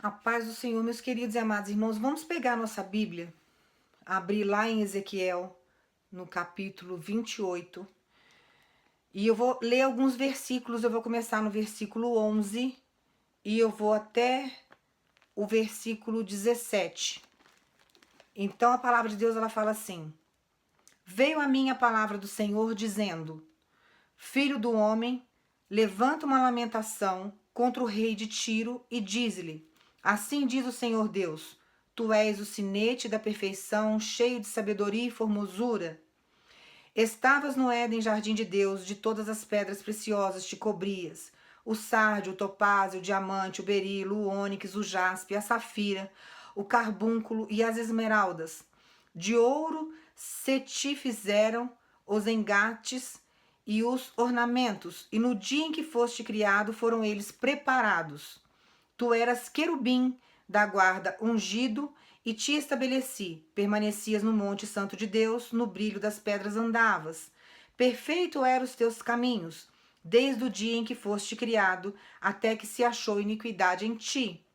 A paz do Senhor, meus queridos e amados irmãos, vamos pegar nossa Bíblia, abrir lá em Ezequiel, no capítulo 28, e eu vou ler alguns versículos. Eu vou começar no versículo 11 e eu vou até o versículo 17. Então a palavra de Deus ela fala assim: Veio a mim a palavra do Senhor dizendo: Filho do homem, levanta uma lamentação contra o rei de Tiro e diz-lhe: Assim diz o Senhor Deus: Tu és o sinete da perfeição, cheio de sabedoria e formosura. Estavas no Éden, jardim de Deus, de todas as pedras preciosas te cobrias: o sárdio, o topázio, o diamante, o berilo, o ônix, o jaspe, a safira, o carbúnculo e as esmeraldas. De ouro se te fizeram os engates e os ornamentos, e no dia em que foste criado foram eles preparados. Tu eras querubim da guarda ungido e te estabeleci. Permanecias no monte santo de Deus, no brilho das pedras andavas. Perfeito eram os teus caminhos, desde o dia em que foste criado, até que se achou iniquidade em ti.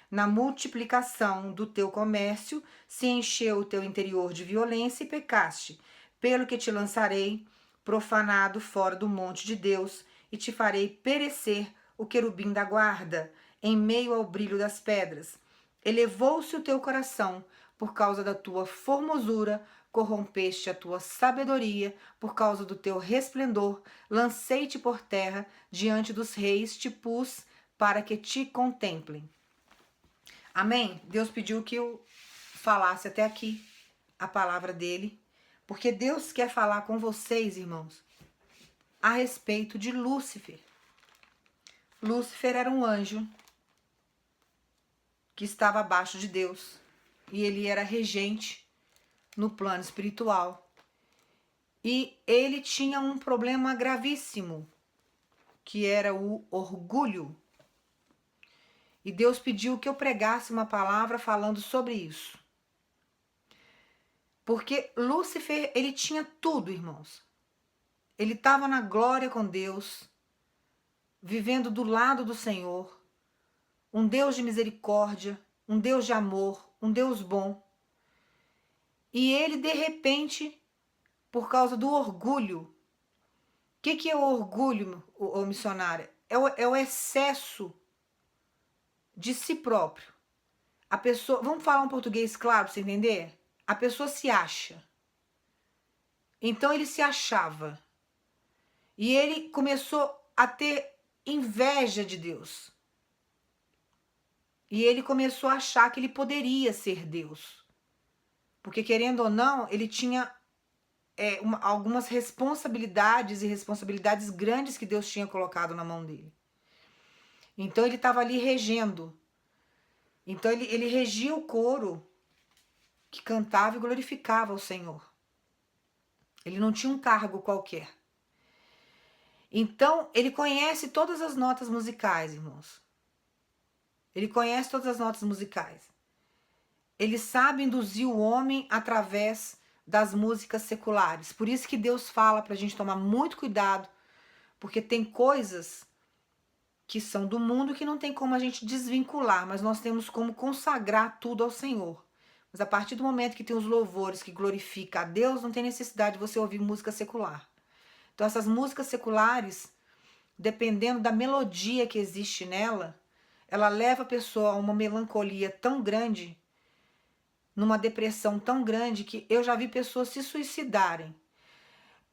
Na multiplicação do teu comércio se encheu o teu interior de violência e pecaste, pelo que te lançarei profanado fora do monte de Deus e te farei perecer o querubim da guarda em meio ao brilho das pedras. Elevou-se o teu coração por causa da tua formosura, corrompeste a tua sabedoria por causa do teu resplendor, lancei-te por terra, diante dos reis te pus para que te contemplem. Amém? Deus pediu que eu falasse até aqui a palavra dele, porque Deus quer falar com vocês, irmãos, a respeito de Lúcifer. Lúcifer era um anjo que estava abaixo de Deus e ele era regente no plano espiritual. E ele tinha um problema gravíssimo, que era o orgulho. E Deus pediu que eu pregasse uma palavra falando sobre isso. Porque Lúcifer, ele tinha tudo, irmãos. Ele estava na glória com Deus, vivendo do lado do Senhor, um Deus de misericórdia, um Deus de amor, um Deus bom. E ele, de repente, por causa do orgulho. O que é o orgulho, ô missionária? É o excesso de si próprio. A pessoa, vamos falar um português claro para você entender? A pessoa se acha. Então ele se achava. E ele começou a ter inveja de Deus. E ele começou a achar que ele poderia ser Deus. Porque, querendo ou não, ele tinha algumas responsabilidades e responsabilidades grandes que Deus tinha colocado na mão dele. Então ele estava ali regendo. Então ele regia o coro que cantava e glorificava o Senhor. Ele não tinha um cargo qualquer. Então ele conhece todas as notas musicais, irmãos. Ele conhece todas as notas musicais. Ele sabe induzir o homem através das músicas seculares. Por isso que Deus fala para a gente tomar muito cuidado, porque tem coisas que são do mundo que não tem como a gente desvincular, mas nós temos como consagrar tudo ao Senhor. Mas a partir do momento que tem os louvores que glorificam a Deus, não tem necessidade de você ouvir música secular. Então essas músicas seculares, dependendo da melodia que existe nela, ela leva a pessoa a uma melancolia tão grande, numa depressão tão grande, que eu já vi pessoas se suicidarem.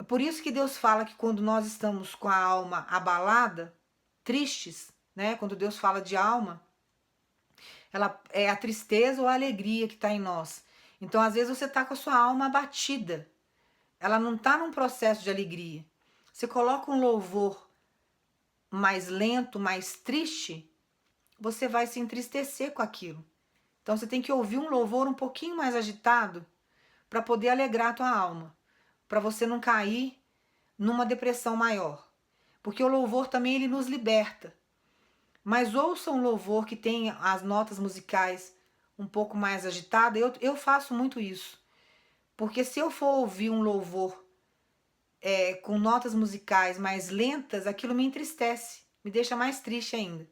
Por isso que Deus fala que quando nós estamos com a alma abalada, tristes, né? Quando Deus fala de alma, ela é a tristeza ou a alegria que está em nós. Então, às vezes, você está com a sua alma abatida. Ela não está num processo de alegria. Você coloca um louvor mais lento, mais triste, você vai se entristecer com aquilo. Então, você tem que ouvir um louvor um pouquinho mais agitado para poder alegrar a tua alma, para você não cair numa depressão maior. Porque o louvor também ele nos liberta. Mas ouça um louvor que tem as notas musicais um pouco mais agitadas. Eu faço muito isso. Porque se eu for ouvir um louvor com notas musicais mais lentas, aquilo me entristece, me deixa mais triste ainda.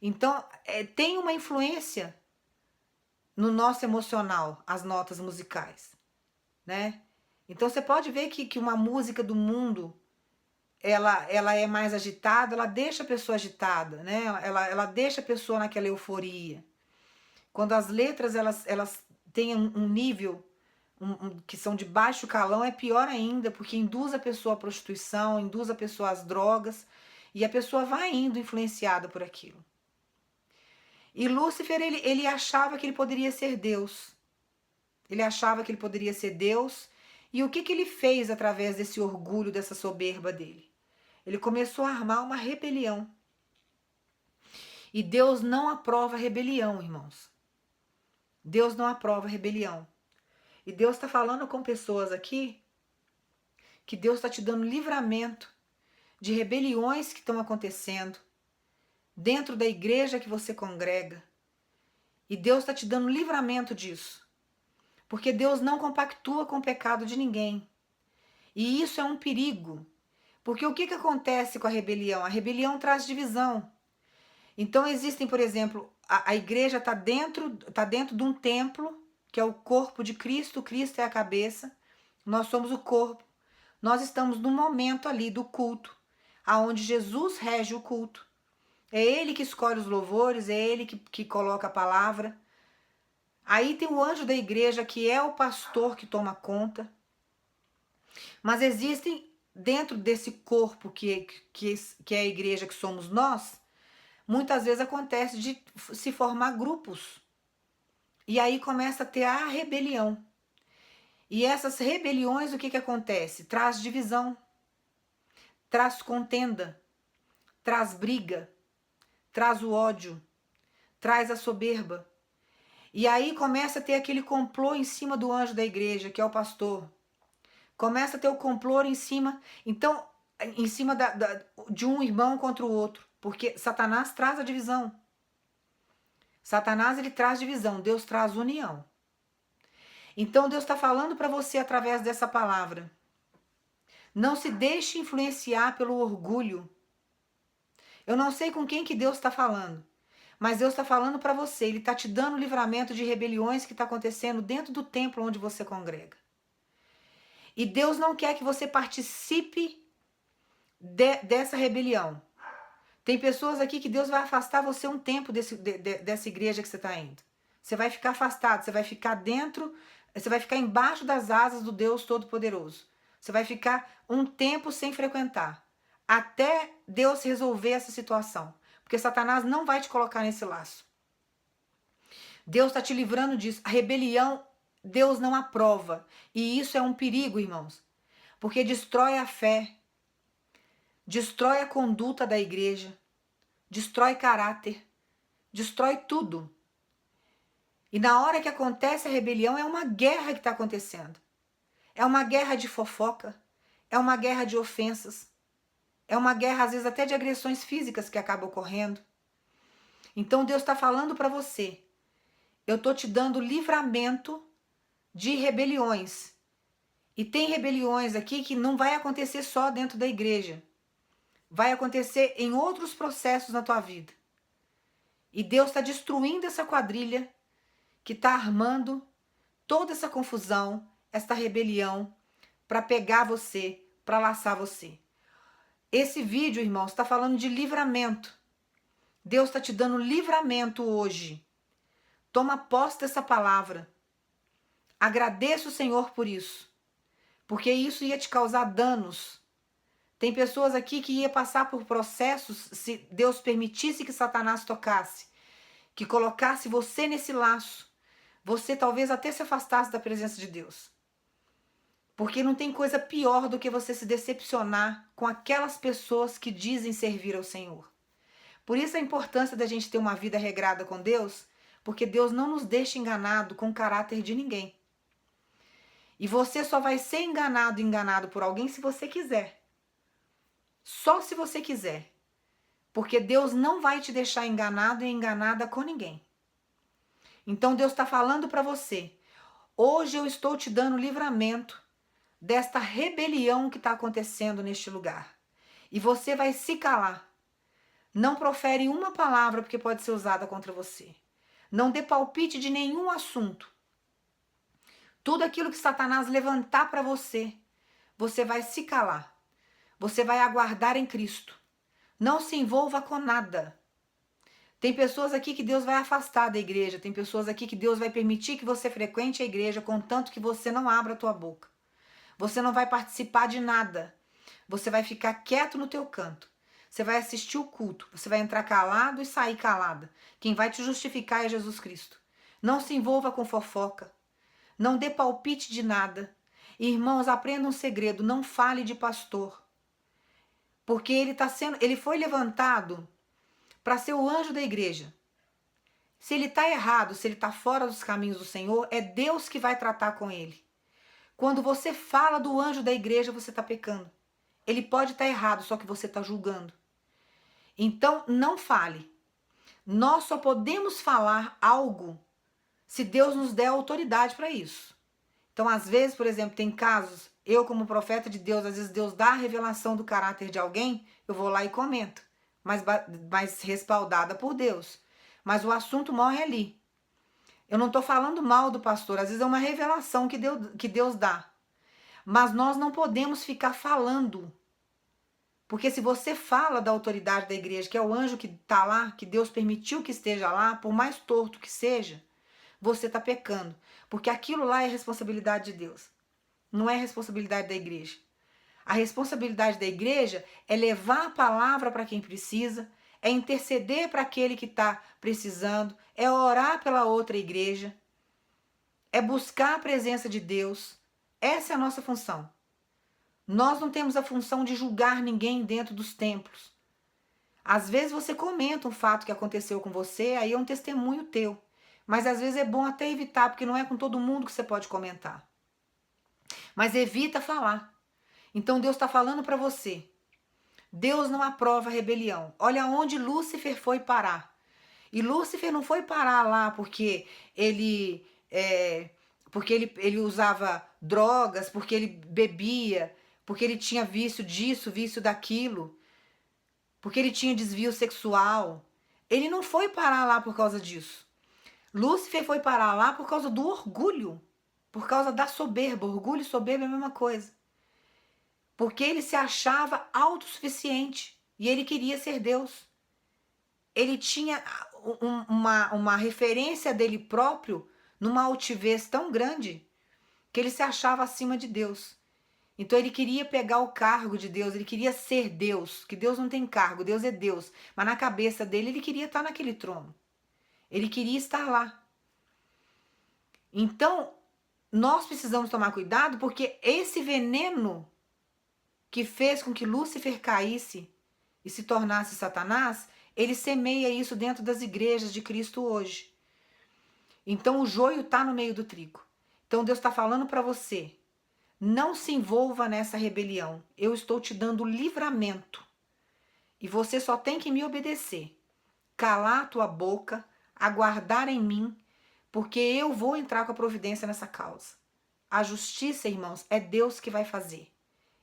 Então, tem uma influência no nosso emocional, as notas musicais, né? Então, você pode ver que uma música do mundo, ela é mais agitada, ela deixa a pessoa agitada, né? Ela deixa a pessoa naquela euforia. Quando as letras, elas têm um nível que são de baixo calão, é pior ainda, porque induz a pessoa à prostituição, induz a pessoa às drogas, e a pessoa vai indo influenciada por aquilo. E Lúcifer, ele achava que ele poderia ser Deus. Ele achava que ele poderia ser Deus. E o que ele fez através desse orgulho, dessa soberba dele? Ele começou a armar uma rebelião. E Deus não aprova rebelião, irmãos. Deus não aprova rebelião. E Deus está falando com pessoas aqui que Deus está te dando livramento de rebeliões que estão acontecendo dentro da igreja que você congrega. E Deus está te dando livramento disso. Porque Deus não compactua com o pecado de ninguém. E isso é um perigo. Porque o que acontece com a rebelião? A rebelião traz divisão. Então existem, por exemplo, a igreja está dentro de um templo, que é o corpo de Cristo. Cristo é a cabeça. Nós somos o corpo. Nós estamos no momento ali do culto, aonde Jesus rege o culto. É Ele que escolhe os louvores, é Ele que coloca a palavra. Aí tem o anjo da igreja, que é o pastor que toma conta. Mas existem, dentro desse corpo que é a igreja, que somos nós, muitas vezes acontece de se formar grupos. E aí começa a ter a rebelião. E essas rebeliões, o que acontece? Traz divisão, traz contenda, traz briga, traz o ódio, traz a soberba. E aí começa a ter aquele complô em cima do anjo da igreja, que é o pastor. Começa a ter o complô em cima, então, em cima de um irmão contra o outro. Porque Satanás traz a divisão. Satanás, ele traz divisão, Deus traz união. Então Deus está falando para você através dessa palavra. Não se deixe influenciar pelo orgulho. Eu não sei com quem que Deus está falando, mas Deus está falando para você. Ele está te dando livramento de rebeliões que está acontecendo dentro do templo onde você congrega. E Deus não quer que você participe dessa rebelião. Tem pessoas aqui que Deus vai afastar você um tempo dessa igreja que você está indo. Você vai ficar afastado, você vai ficar dentro, você vai ficar embaixo das asas do Deus Todo-Poderoso. Você vai ficar um tempo sem frequentar, até Deus resolver essa situação. Porque Satanás não vai te colocar nesse laço. Deus está te livrando disso. A rebelião, Deus não aprova. E isso é um perigo, irmãos. Porque destrói a fé, destrói a conduta da igreja, destrói caráter, destrói tudo. E na hora que acontece a rebelião, é uma guerra que está acontecendo. É uma guerra de fofoca, é uma guerra de ofensas, é uma guerra, às vezes, até de agressões físicas que acabam ocorrendo. Então Deus está falando para você, eu estou te dando livramento de rebeliões. E tem rebeliões aqui que não vai acontecer só dentro da igreja. Vai acontecer em outros processos na tua vida. E Deus está destruindo essa quadrilha que está armando toda essa confusão, essa rebelião, para pegar você, para laçar você. Esse vídeo, irmãos, está falando de livramento. Deus está te dando livramento hoje. Toma posse dessa palavra. Agradeça o Senhor por isso, porque isso ia te causar danos. Tem pessoas aqui que ia passar por processos se Deus permitisse que Satanás tocasse, que colocasse você nesse laço. Você talvez até se afastasse da presença de Deus. Porque não tem coisa pior do que você se decepcionar com aquelas pessoas que dizem servir ao Senhor. Por isso a importância da gente ter uma vida regrada com Deus, porque Deus não nos deixa enganado com o caráter de ninguém. E você só vai ser enganado por alguém se você quiser. Só se você quiser. Porque Deus não vai te deixar enganado e enganada com ninguém. Então Deus está falando para você, hoje eu estou te dando livramento desta rebelião que está acontecendo neste lugar. E você vai se calar. Não profere uma palavra porque pode ser usada contra você. Não dê palpite de nenhum assunto. Tudo aquilo que Satanás levantar para você, você vai se calar. Você vai aguardar em Cristo. Não se envolva com nada. Tem pessoas aqui que Deus vai afastar da igreja. Tem pessoas aqui que Deus vai permitir que você frequente a igreja, contanto que você não abra a tua boca. Você não vai participar de nada. Você vai ficar quieto no teu canto. Você vai assistir o culto. Você vai entrar calado e sair calada. Quem vai te justificar é Jesus Cristo. Não se envolva com fofoca. Não dê palpite de nada. Irmãos, aprenda um segredo. Não fale de pastor. Porque ele foi levantado para ser o anjo da igreja. Se ele está errado, se ele está fora dos caminhos do Senhor, é Deus que vai tratar com ele. Quando você fala do anjo da igreja, você está pecando. Ele pode estar errado, só que você está julgando. Então, não fale. Nós só podemos falar algo se Deus nos der autoridade para isso. Então, às vezes, por exemplo, tem casos, eu como profeta de Deus, às vezes Deus dá a revelação do caráter de alguém, eu vou lá e comento, mas respaldada por Deus. Mas o assunto morre ali. Eu não estou falando mal do pastor, às vezes é uma revelação que Deus dá. Mas nós não podemos ficar falando. Porque se você fala da autoridade da igreja, que é o anjo que está lá, que Deus permitiu que esteja lá, por mais torto que seja, você está pecando. Porque aquilo lá é responsabilidade de Deus. Não é responsabilidade da igreja. A responsabilidade da igreja é levar a palavra para quem precisa, é interceder para aquele que está precisando, é orar pela outra igreja, é buscar a presença de Deus. Essa é a nossa função. Nós não temos a função de julgar ninguém dentro dos templos. Às vezes você comenta um fato que aconteceu com você, aí é um testemunho teu. Mas às vezes é bom até evitar, porque não é com todo mundo que você pode comentar. Mas evita falar. Então Deus está falando para você. Deus não aprova a rebelião. Olha onde Lúcifer foi parar. E Lúcifer não foi parar lá porque ele usava drogas, porque ele bebia, porque ele tinha vício disso, vício daquilo, porque ele tinha desvio sexual. Ele não foi parar lá por causa disso. Lúcifer foi parar lá por causa do orgulho, por causa da soberba. Orgulho e soberba é a mesma coisa. Porque ele se achava autossuficiente e ele queria ser Deus. Ele tinha uma referência dele próprio numa altivez tão grande que ele se achava acima de Deus. Então ele queria pegar o cargo de Deus, ele queria ser Deus, que Deus não tem cargo, Deus é Deus. Mas na cabeça dele ele queria estar naquele trono. Ele queria estar lá. Então, nós precisamos tomar cuidado porque esse veneno que fez com que Lúcifer caísse e se tornasse Satanás, ele semeia isso dentro das igrejas de Cristo hoje. Então o joio está no meio do trigo. Então Deus está falando para você, não se envolva nessa rebelião. Eu estou te dando livramento. E você só tem que me obedecer. Calar a tua boca, aguardar em mim, porque eu vou entrar com a providência nessa causa. A justiça, irmãos, é Deus que vai fazer.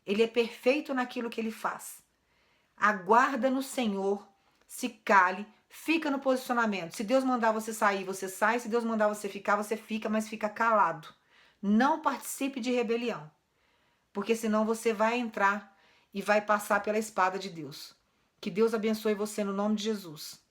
Ele é perfeito naquilo que ele faz. Aguarda no Senhor, se cale, fica no posicionamento. Se Deus mandar você sair, você sai. Se Deus mandar você fica, mas fica calado. Não participe de rebelião, porque senão você vai entrar e vai passar pela espada de Deus. Que Deus abençoe você no nome de Jesus.